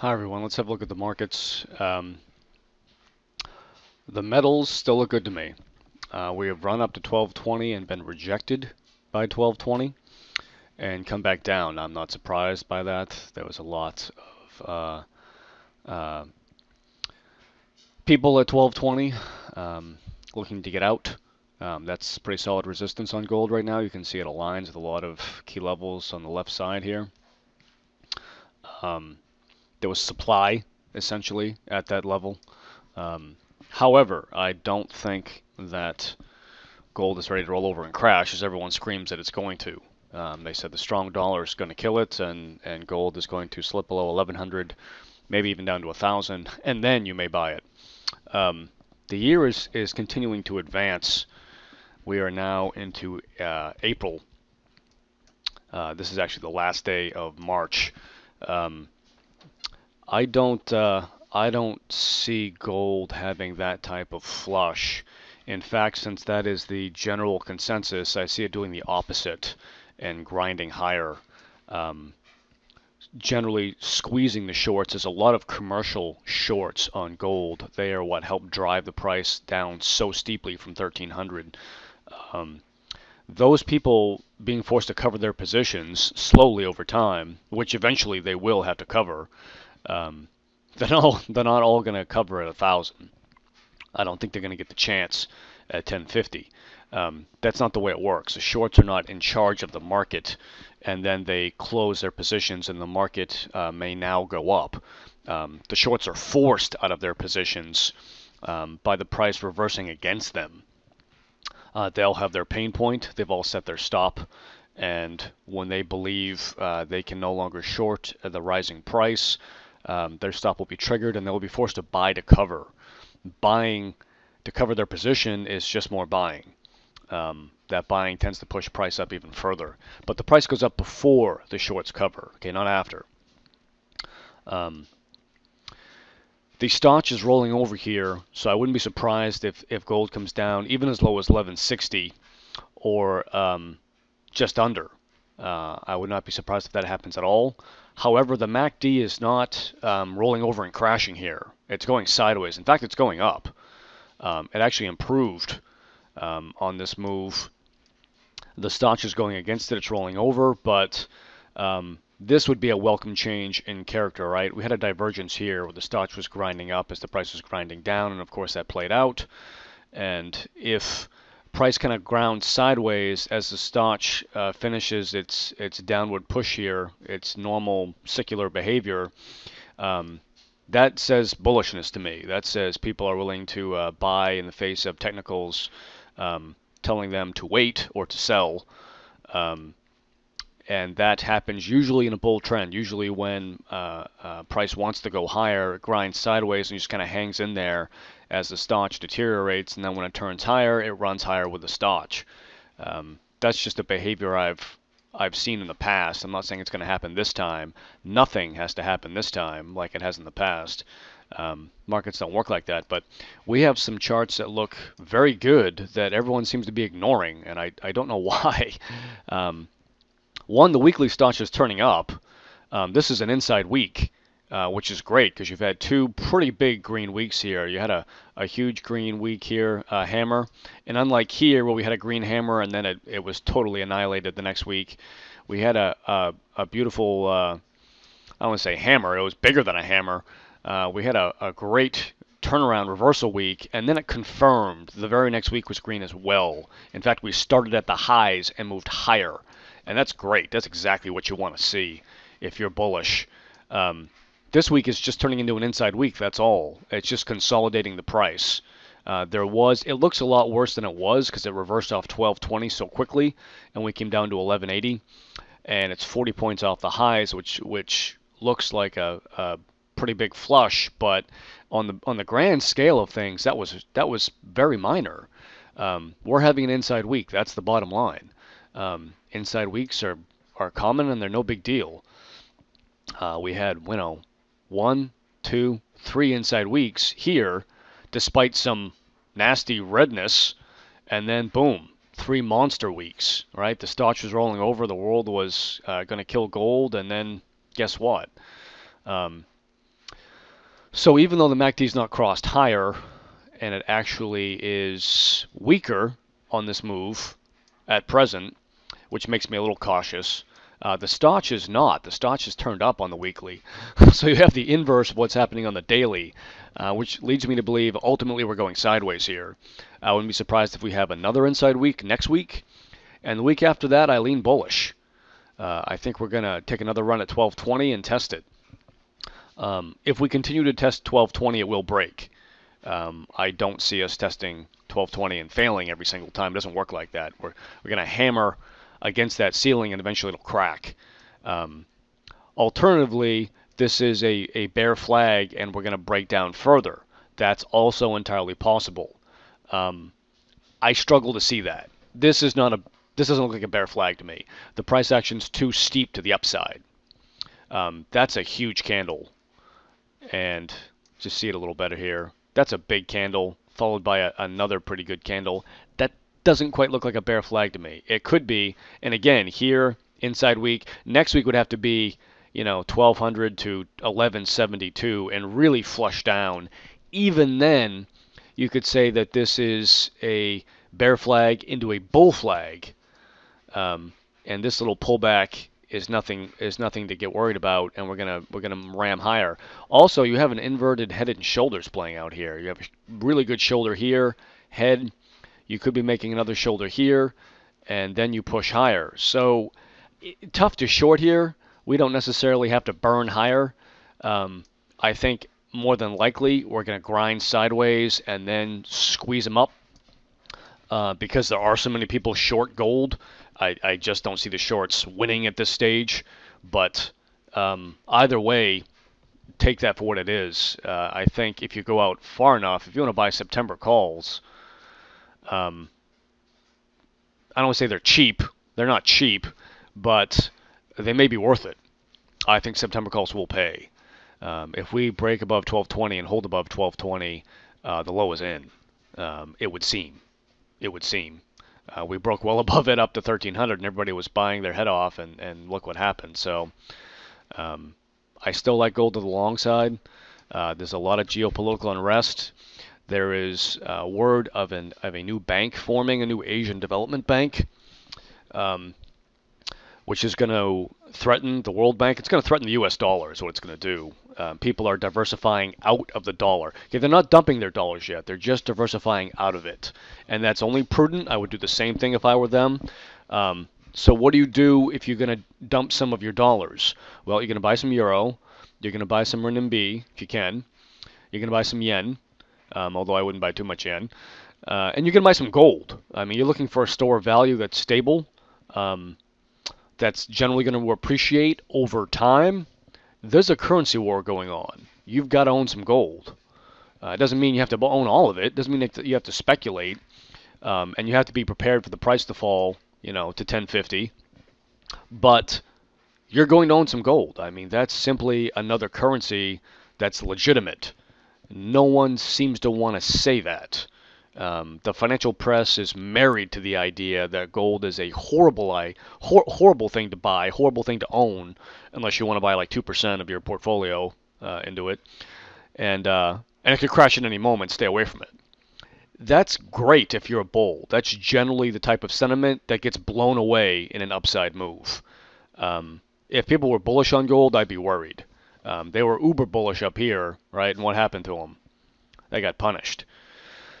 Hi everyone, let's have a look at the markets. The metals still look good to me. We have run up to 1220 and been rejected by 1220 and come back down. I'm not surprised by that. There was a lot of uh, people at 1220 looking to get out. That's pretty solid resistance on gold right now. You can see it aligns with a lot of key levels on the left side here. Um, there was supply essentially at that level. Um, However, I don't think that gold is ready to roll over and crash as everyone screams that it's going to. They said the strong dollar is going to kill it, and gold is going to slip below 1100, maybe even down to 1000, and then you may buy it. The year is continuing to advance. We are now into April. This is actually the last day of March. Um, I don't I don't see gold having that type of flush. In fact, since that is the general consensus, I see it doing the opposite and grinding higher. Um, Generally squeezing the shorts. There's a lot of commercial shorts on gold. They are what helped drive the price down so steeply from 1300. Um, those people being forced to cover their positions slowly over time, which eventually they will have to cover, um, they're not all going to cover at 1000. I don't think they're going to get the chance at 1050. That's not the way it works. The shorts are not in charge of the market, and then they close their positions, and the market may now go up. The shorts are forced out of their positions by the price reversing against them. They'll have their pain point. They've all set their stop, and when they believe they can no longer short the rising price, their stop will be triggered and they'll be forced to buy to cover. Buying to cover their position is just more buying. That buying tends to push price up even further. But the price goes up before the shorts cover, okay, not after. Um, the Stotch is rolling over here, so I wouldn't be surprised if gold comes down even as low as 1160 or just under. I would not be surprised if that happens at all. However, the MACD is not rolling over and crashing here. It's going sideways. In fact, it's going up. It actually improved on this move. The Stotch is going against it. It's rolling over, but this would be a welcome change in character, right? We had a divergence here where the Stotch was grinding up as the price was grinding down, and of course that played out. And if price kind of grounds sideways as the Stotch finishes its downward push here, its normal secular behavior, that says bullishness to me. That says people are willing to buy in the face of technicals telling them to wait or to sell. Um, and that happens usually in a bull trend. Usually when price wants to go higher, it grinds sideways and just kind of hangs in there as the Stotch deteriorates, and then when it turns higher, it runs higher with the Stotch. That's just a behavior I've seen in the past. I'm not saying it's going to happen this time. Nothing has to happen this time like it has in the past. Markets don't work like that, but we have some charts that look very good that everyone seems to be ignoring, and I don't know why. One, the weekly Stotch is turning up. This is an inside week, which is great because you've had two pretty big green weeks here. You had a huge green week here, hammer, and unlike here where we had a green hammer and then it was totally annihilated the next week, we had a beautiful, I don't want to say hammer, it was bigger than a hammer. We had a great turnaround reversal week, and then it confirmed the very next week was green as well. In fact, we started at the highs and moved higher. And that's great. That's exactly what you want to see if you're bullish. This week is just turning into an inside week. That's all. It's just consolidating the price. It looks a lot worse than it was because it reversed off 1220 so quickly, and we came down to 1180, and it's 40 points off the highs, which looks like a pretty big flush. But on the grand scale of things, that was very minor. We're having an inside week. That's the bottom line. Inside weeks are common and they're no big deal. We had, 1, 2, 3 inside weeks here, despite some nasty redness, and then boom, 3 monster weeks, right? The Stotch was rolling over, the world was going to kill gold, and then guess what? Um, So even though the MACD is not crossed higher, and it actually is weaker on this move at present, which makes me a little cautious. The Stoch is not. The Stoch is turned up on the weekly. So you have the inverse of what's happening on the daily, which leads me to believe ultimately we're going sideways here. I wouldn't be surprised if we have another inside week next week. And the week after that, I lean bullish. I think we're going to take another run at 1220 and test it. If we continue to test 1220, it will break. I don't see us testing 1220 and failing every single time. It doesn't work like that. We're going to hammer against that ceiling and eventually it'll crack. Alternatively, this is a bear flag and we're going to break down further. That's also entirely possible. I struggle to see that. This doesn't look like a bear flag to me. The price action's too steep to the upside. That's a huge candle. And just see it a little better here. That's a big candle, followed by another pretty good candle. That doesn't quite look like a bear flag to me. It could be, and again, here, inside week, next week would have to be, 1200 to 1172 and really flush down. Even then, you could say that this is a bear flag into a bull flag. And this little pullback is nothing to get worried about, and we're gonna ram higher. Also, you have an inverted head and shoulders playing out here. You have a really good shoulder here, head. You could be making another shoulder here, and then you push higher. So tough to short here. We don't necessarily have to burn higher. I think more than likely we're gonna grind sideways and then squeeze them up. Because there are so many people short gold, I just don't see the shorts winning at this stage. But either way, take that for what it is. I think if you go out far enough, if you want to buy September calls, I don't want to say they're cheap. They're not cheap, but they may be worth it. I think September calls will pay. If we break above 1220 and hold above 1220, the low is in. It would seem. We broke well above it up to 1300 and everybody was buying their head off, and look what happened. So I still like gold to the long side. There's a lot of geopolitical unrest. There is word of a new bank forming, a new Asian Development Bank, which is going to threaten the World Bank. It's going to threaten the U.S. dollar is what it's going to do. People are diversifying out of the dollar. Okay, they're not dumping their dollars yet. They're just diversifying out of it. And that's only prudent. I would do the same thing if I were them. So what do you do if you're going to dump some of your dollars? Well, you're going to buy some euro. You're going to buy some renminbi, if you can. You're going to buy some yen, although I wouldn't buy too much yen. And you're going to buy some gold. I mean, you're looking for a store of value that's stable, that's generally going to appreciate over time. There's a currency war going on. You've got to own some gold. It doesn't mean you have to own all of it. It doesn't mean that you have to speculate. And you have to be prepared for the price to fall, to 1050. But you're going to own some gold. I mean, that's simply another currency that's legitimate. No one seems to want to say that. The financial press is married to the idea that gold is a horrible thing to buy, horrible thing to own, unless you want to buy like 2% of your portfolio into it, and it could crash at any moment. Stay away from it. That's great if you're a bull. That's generally the type of sentiment that gets blown away in an upside move. If people were bullish on gold, I'd be worried. They were uber bullish up here, right? And what happened to them? They got punished.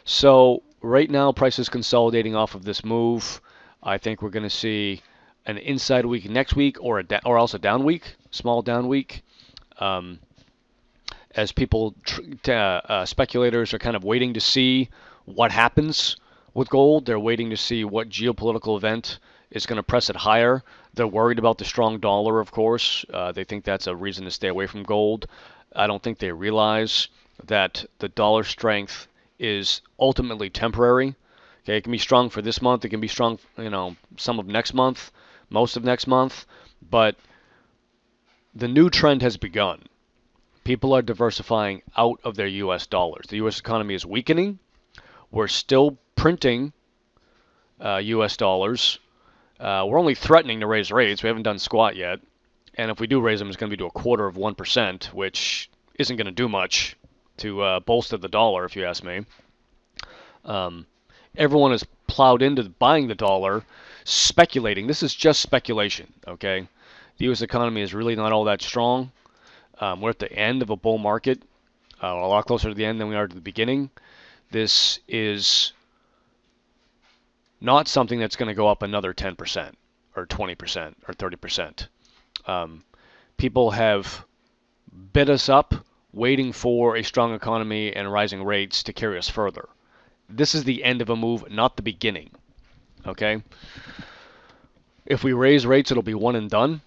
So right now, price is consolidating off of this move. I think we're going to see an inside week next week, or else a down week, small down week, as people, speculators are kind of waiting to see what happens with gold. They're waiting to see what geopolitical event is going to press it higher. They're worried about the strong dollar, of course. They think that's a reason to stay away from gold. I don't think they realize that the dollar strength is ultimately temporary. Okay, it can be strong for this month. It can be strong, some of next month, most of next month. But the new trend has begun. People are diversifying out of their U.S. dollars. The U.S. economy is weakening. We're still printing U.S. dollars. We're only threatening to raise rates. We haven't done squat yet. And if we do raise them, it's going to be to 0.25%, which isn't going to do much to bolster the dollar, if you ask me. Um, Everyone has plowed into buying the dollar, speculating. This is just speculation, okay? The U.S. economy is really not all that strong. We're at the end of a bull market, a lot closer to the end than we are to the beginning. This is not something that's going to go up another 10% or 20% or 30%. People have bid us up waiting for a strong economy and rising rates to carry us further. This is the end of a move, not the beginning. Okay? If we raise rates, it'll be one and done,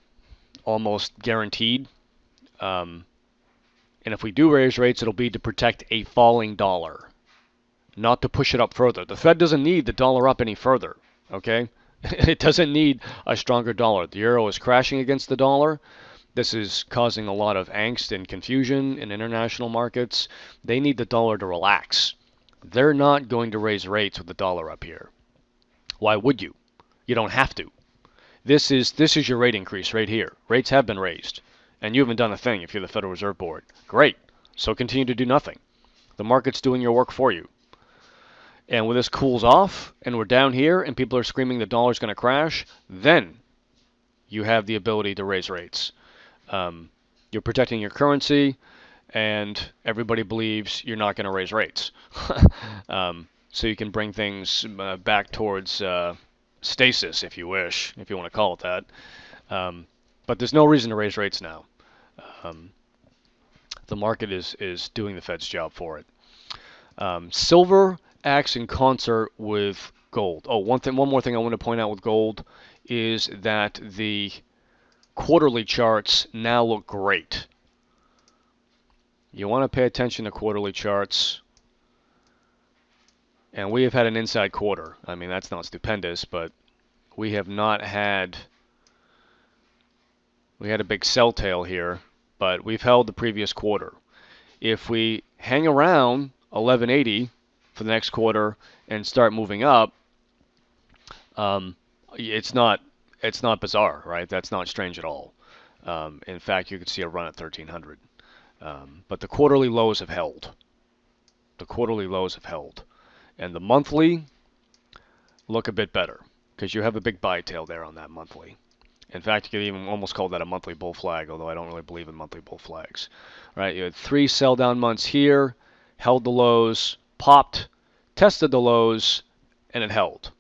almost guaranteed. And if we do raise rates, it'll be to protect a falling dollar, not to push it up further. The Fed doesn't need the dollar up any further. Okay? It doesn't need a stronger dollar. The euro is crashing against the dollar. This is causing a lot of angst and confusion in international markets. They need the dollar to relax. They're not going to raise rates with the dollar up here. Why would you? You don't have to. This is your rate increase right here. Rates have been raised, and you haven't done a thing if you're the Federal Reserve Board. Great. So continue to do nothing. The market's doing your work for you. And when this cools off and we're down here and people are screaming the dollar's going to crash, then you have the ability to raise rates. You're protecting your currency, and everybody believes you're not going to raise rates. So you can bring things back towards stasis, if you wish, if you want to call it that. But there's no reason to raise rates now. The market is doing the Fed's job for it. Silver acts in concert with gold. Oh, one more thing I want to point out with gold is that the quarterly charts now look great. You want to pay attention to quarterly charts. And we have had an inside quarter. I mean, that's not stupendous, but we have not had... We had a big sell tail here, but we've held the previous quarter. If we hang around 1180 for the next quarter and start moving up, it's not bizarre, right? That's not strange at all. In fact, you could see a run at 1300. But the quarterly lows have held. The quarterly lows have held. And the monthly look a bit better because you have a big buy tail there on that monthly. In fact, you could even almost call that a monthly bull flag, although I don't really believe in monthly bull flags. Right? You had 3 sell down months here, held the lows, popped, tested the lows, and it held.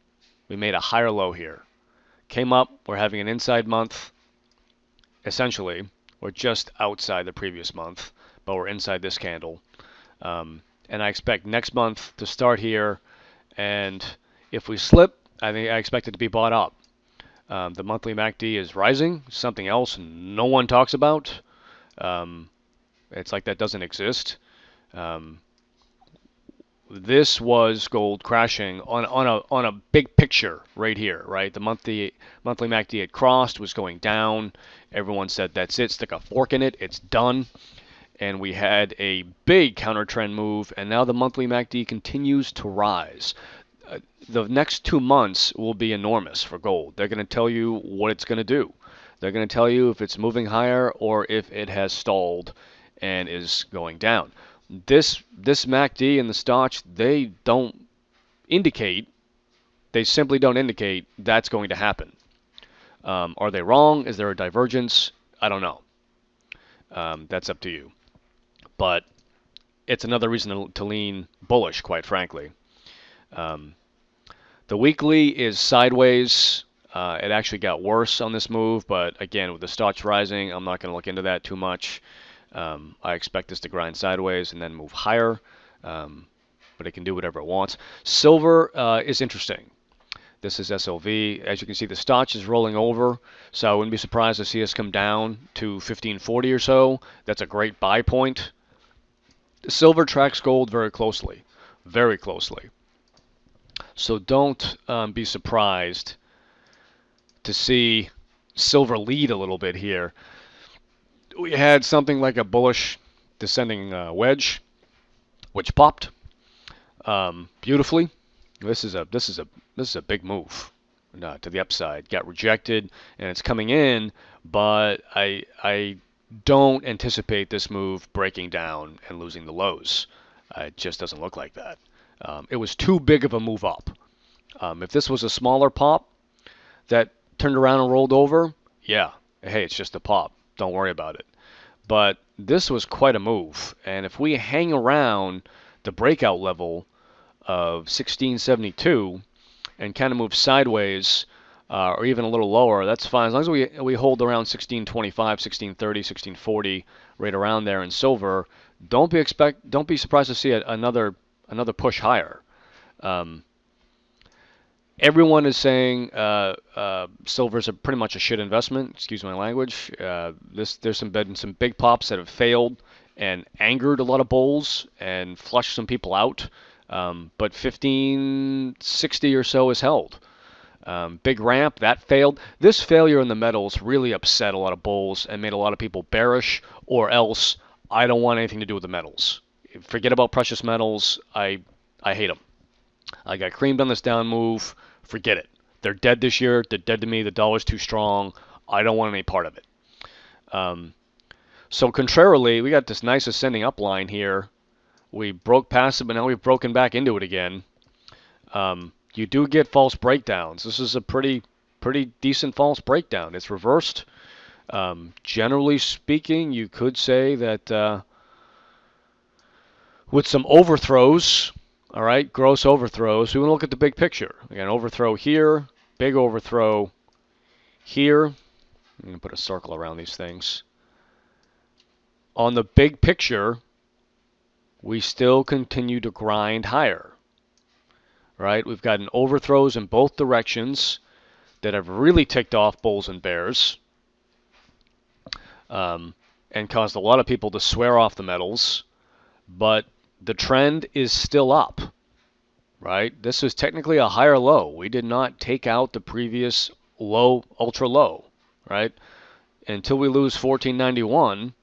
We made a higher low here. Came up, we're having an inside month. Essentially, we're just outside the previous month, but we're inside this candle. And I expect next month to start here, and if we slip, I expect it to be bought up. The monthly MACD is rising, something else no one talks about. It's like that doesn't exist. This was gold crashing on a big picture right here, right? The monthly MACD had crossed, was going down. Everyone said that's it, stick a fork in it, it's done. And we had a big counter trend move, and now the monthly MACD continues to rise. The next 2 months will be enormous for gold. They're going to tell you what it's going to do. They're going to tell you if it's moving higher or if it has stalled and is going down. This MACD and the Stoch, they don't indicate, they simply don't indicate that's going to happen. Are they wrong? Is there a divergence? I don't know. That's up to you. But it's another reason to lean bullish, quite frankly. The weekly is sideways. It actually got worse on this move, but again, with the Stoch rising, I'm not going to look into that too much. I expect this to grind sideways and then move higher, but it can do whatever it wants. Silver is interesting. This is SLV. As you can see, the Stoch is rolling over, so I wouldn't be surprised to see us come down to 1540 or so. That's a great buy point. Silver tracks gold very closely, very closely. So don't be surprised to see silver lead a little bit here. We had something like a bullish descending wedge, which popped beautifully. This is a big move to the upside. Got rejected, and it's coming in, but I don't anticipate this move breaking down and losing the lows. It just doesn't look like that. It was too big of a move up. If this was a smaller pop that turned around and rolled over, yeah, hey, it's just a pop. Don't worry about it. But this was quite a move. And if we hang around the breakout level of 1672 and kind of move sideways or even a little lower, that's fine. As long as we hold around 1625, 1630, 1640, right around there in silver, don't be surprised to see another push higher. Everyone is saying silver is pretty much a shit investment. Excuse my language. There's been some big pops that have failed and angered a lot of bulls and flushed some people out. But 1560 or so is held. Big ramp, that failed. This failure in the metals really upset a lot of bulls and made a lot of people bearish, or else I don't want anything to do with the metals. Forget about precious metals. I hate them. I got creamed on this down move. Forget it. They're dead this year. They're dead to me. The dollar's too strong. I don't want any part of it. So contrarily, we got this nice ascending up line here. We broke past it, but now we've broken back into it again. You do get false breakdowns. This is a pretty decent false breakdown. It's reversed. Generally speaking, you could say that with some overthrows, all right, gross overthrows, we want to look at the big picture. Again, overthrow here, big overthrow here. I'm going to put a circle around these things. On the big picture, we still continue to grind higher. Right? We've gotten overthrows in both directions that have really ticked off bulls and bears and caused a lot of people to swear off the metals. But the trend is still up. Right? This is technically a higher low. We did not take out the previous low, ultra low. Right? Until we lose 1491,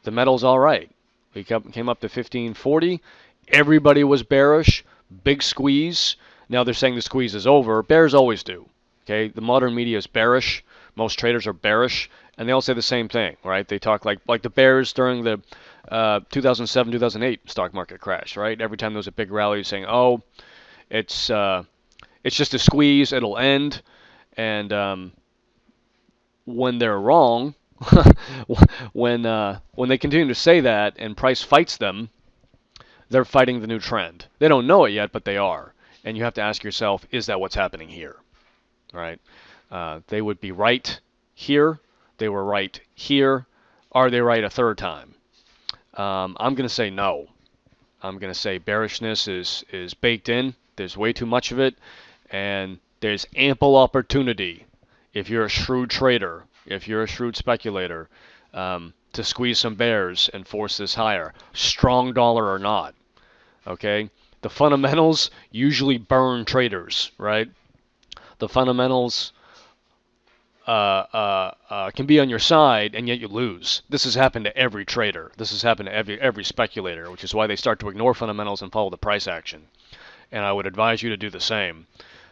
the metal's all right. We came up to 1540. Everybody was bearish. Big squeeze. Now they're saying the squeeze is over. Bears always do. Okay, the modern media is bearish. Most traders are bearish, and they all say the same thing, right? They talk like the bears during the 2007, 2008 stock market crash, right? Every time there was a big rally, saying, "Oh, it's just a squeeze. It'll end." And when they're wrong, when they continue to say that, and price fights them, they're fighting the new trend. They don't know it yet, but they are. And you have to ask yourself, is that what's happening here? Right? They would be right here. They were right here. Are they right a third time? I'm going to say no. I'm going to say bearishness is baked in. There's way too much of it. And there's ample opportunity if you're a shrewd trader, if you're a shrewd speculator, to squeeze some bears and force this higher, strong dollar or not. Okay, the fundamentals usually burn traders, right? The fundamentals can be on your side, and yet you lose. This has happened to every trader. This has happened to every speculator, which is why they start to ignore fundamentals and follow the price action. And I would advise you to do the same.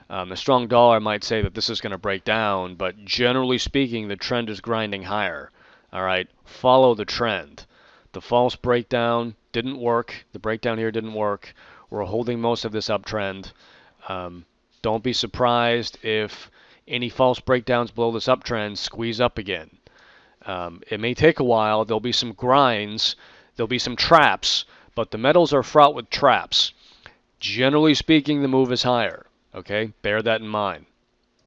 The strong dollar might say that this is going to break down, but generally speaking, the trend is grinding higher. All right, follow the trend. The false breakdown didn't work. The breakdown here didn't work. We're holding most of this uptrend. Don't be surprised if any false breakdowns below this uptrend squeeze up again. It may take a while. There'll be some grinds. There'll be some traps, but the metals are fraught with traps. Generally speaking, the move is higher. Okay, bear that in mind.